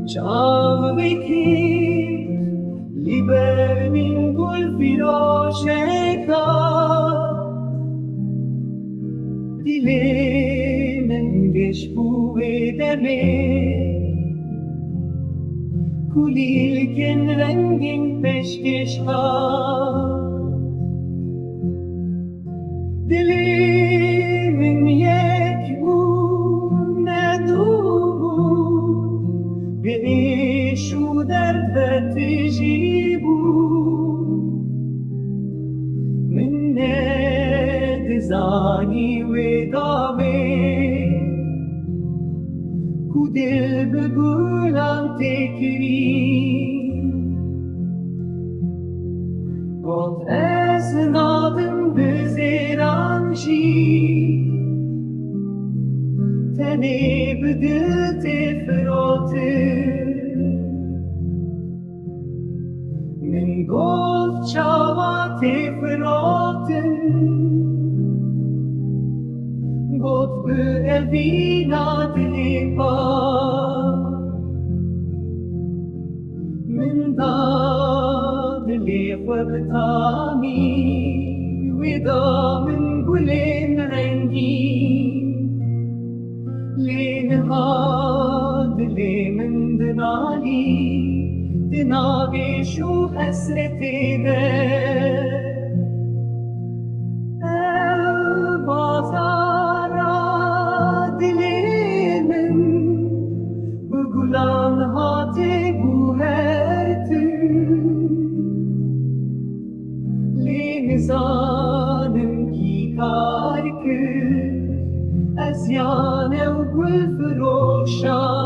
Çawa vekir liber min gulfiroşek Dilê mengeş bu demê Kulîlkên rengîn pêşkêş Dilê min yek bû nedûbû Bêş û derde tijî bû Min nedizanî wê gavê Ku dil bi gulan tê kirîn Got ez nadim bi zêran jî Tenê bi dil tê firotin Min got çawa tê firotin Got bi evîna dilê Min da dilê xwe bi tamî Wê da min gulên rengîn Lê niha dilê min dinalî Dinavêş û hesretê de Bazara dilê min bi gulan hatê guhertin Lê nizanim kî kar kir Ez yanew gulfiroşa